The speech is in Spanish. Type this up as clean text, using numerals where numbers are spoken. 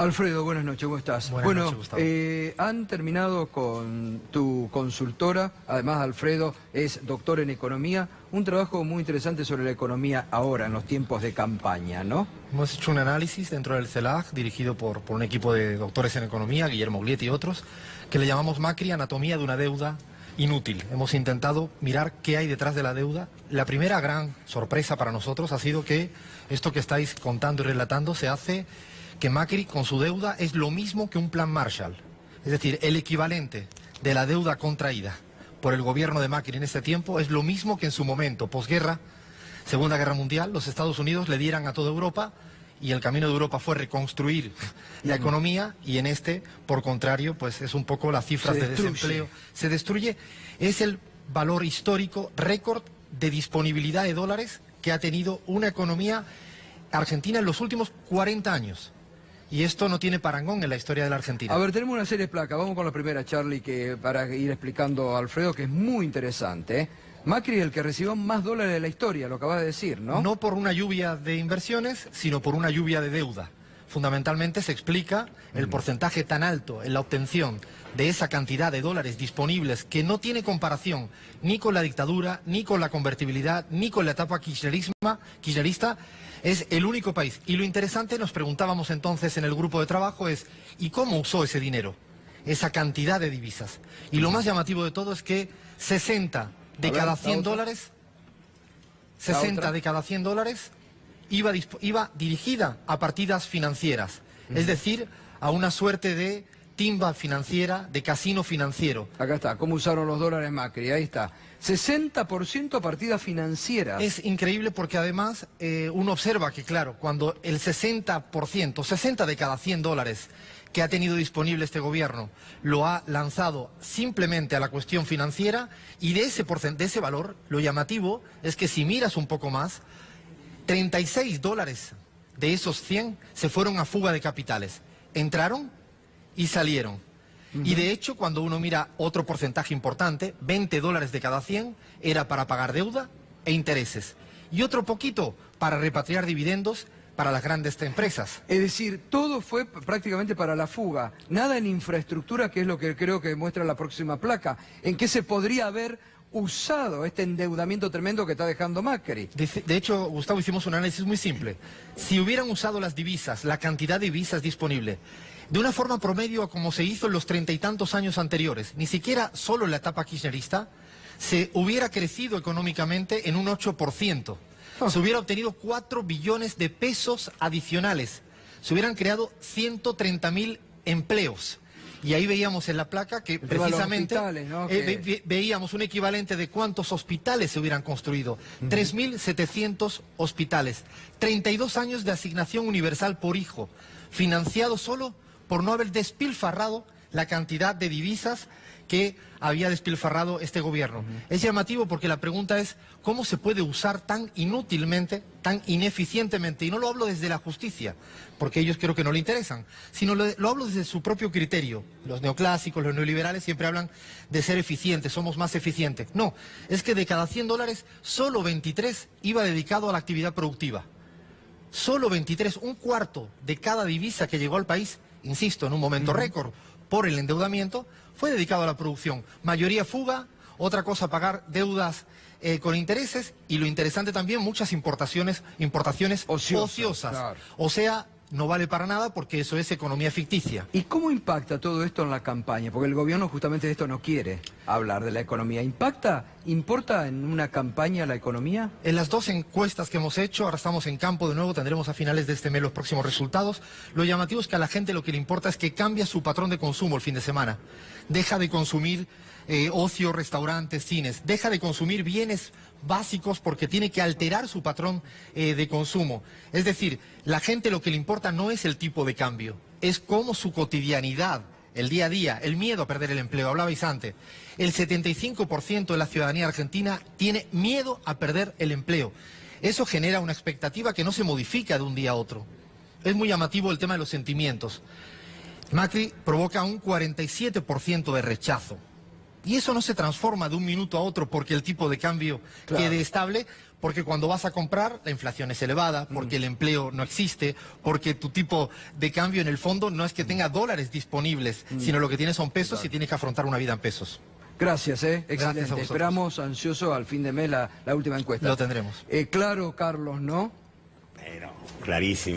Alfredo, buenas noches, ¿cómo estás? Buenas noches, Gustavo. Han terminado con tu consultora, además Alfredo es doctor en economía, un trabajo muy interesante sobre la economía ahora, en los tiempos de campaña, ¿no? Hemos hecho un análisis dentro del CELAC, dirigido por un equipo de doctores en economía, Guillermo Glietti y otros, que le llamamos Macri, anatomía de una deuda inútil. Hemos intentado mirar qué hay detrás de la deuda. La primera gran sorpresa para nosotros ha sido que esto que estáis contando y relatando se hace que Macri con su deuda es lo mismo que un plan Marshall. Es decir, el equivalente de la deuda contraída por el gobierno de Macri en este tiempo es lo mismo que en su momento, posguerra, Segunda Guerra Mundial, los Estados Unidos le dieran a toda Europa y el camino de Europa fue reconstruir la economía y en este, por contrario, pues es un poco las cifras de desempleo. Se destruye, es el valor histórico récord de disponibilidad de dólares que ha tenido una economía argentina en los últimos 40 años. Y esto no tiene parangón en la historia de la Argentina. A ver, tenemos una serie de placas. Vamos con la primera, Charlie, que para ir explicando a Alfredo, que es muy interesante, ¿eh? Macri es el que recibió más dólares de la historia, lo acabas de decir, ¿no? No por una lluvia de inversiones, sino por una lluvia de deuda. Fundamentalmente se explica el porcentaje tan alto en la obtención de esa cantidad de dólares disponibles que no tiene comparación ni con la dictadura, ni con la convertibilidad, ni con la etapa kirchnerista. Es el único país. Y lo interesante, nos preguntábamos entonces en el grupo de trabajo, es ¿y cómo usó ese dinero? Esa cantidad de divisas. Y lo más llamativo de todo es que 60 de cada 100 dólares, 60 de cada 100 dólares iba dirigida a partidas financieras. Es decir, a una suerte de timba financiera, de casino financiero. Acá está, ¿cómo usaron los dólares Macri? Ahí está. 60% a partidas financieras. Es increíble porque además uno observa que, claro, cuando el 60%, 60 de cada 100 dólares que ha tenido disponible este gobierno lo ha lanzado simplemente a la cuestión financiera, y de ese valor, lo llamativo es que si miras un poco más, 36 dólares de esos 100 se fueron a fuga de capitales. Entraron y salieron. Y de hecho, cuando uno mira otro porcentaje importante, 20 dólares de cada 100 era para pagar deuda e intereses. Y otro poquito para repatriar dividendos para las grandes empresas. Es decir, todo fue prácticamente para la fuga. Nada en infraestructura, que es lo que creo que muestra la próxima placa. ¿En qué se podría haber usado este endeudamiento tremendo que está dejando Macri? De hecho, Gustavo, hicimos un análisis muy simple. Si hubieran usado las divisas, la cantidad de divisas disponible, de una forma promedio como se hizo en los 30 y tantos años anteriores, ni siquiera solo en la etapa kirchnerista, se hubiera crecido económicamente en un 8%. Se hubiera obtenido 4 billones de pesos adicionales. Se hubieran creado 130.000 empleos. Y ahí veíamos en la placa que precisamente ¿no? veíamos un equivalente de cuántos hospitales se hubieran construido. 3.700 hospitales. 32 años de asignación universal por hijo, financiado solo por no haber despilfarrado la cantidad de divisas que había despilfarrado este gobierno. Es llamativo porque la pregunta es ¿cómo se puede usar tan inútilmente, tan ineficientemente? Y no lo hablo desde la justicia, porque ellos creo que no le interesan, sino lo hablo desde su propio criterio. Los neoclásicos, los neoliberales siempre hablan de ser eficientes, somos más eficientes. No, es que de cada 100 dólares, solo 23 iba dedicado a la actividad productiva. Solo 23, un cuarto de cada divisa que llegó al país, insisto, en un momento récord por el endeudamiento, fue dedicado a la producción. Mayoría fuga, otra cosa pagar deudas con intereses, y lo interesante también, muchas importaciones ociosas. Claro. O sea, no vale para nada porque eso es economía ficticia. ¿Y cómo impacta todo esto en la campaña? Porque el gobierno justamente de esto no quiere hablar de la economía. ¿Importa en una campaña la economía? En las dos encuestas que hemos hecho, ahora estamos en campo de nuevo, tendremos a finales de este mes los próximos resultados. Lo llamativo es que a la gente lo que le importa es que cambia su patrón de consumo el fin de semana. Deja de consumir ocio, restaurantes, cines. Deja de consumir bienes básicos porque tiene que alterar su patrón de consumo. Es decir, la gente lo que le importa no es el tipo de cambio, es cómo su cotidianidad, el día a día, el miedo a perder el empleo. Hablabais antes, el 75% de la ciudadanía argentina tiene miedo a perder el empleo. Eso genera una expectativa que no se modifica de un día a otro. Es muy llamativo el tema de los sentimientos. Macri provoca un 47% de rechazo. Y eso no se transforma de un minuto a otro porque el tipo de cambio quede estable, porque cuando vas a comprar la inflación es elevada, porque el empleo no existe, porque tu tipo de cambio en el fondo no es que tenga dólares disponibles, sino lo que tiene son pesos y tienes que afrontar una vida en pesos. Gracias, excelente. Gracias a vosotros. Esperamos ansioso al fin de mes la última encuesta. Lo tendremos. Claro, Carlos, ¿no? Pero, clarísimo.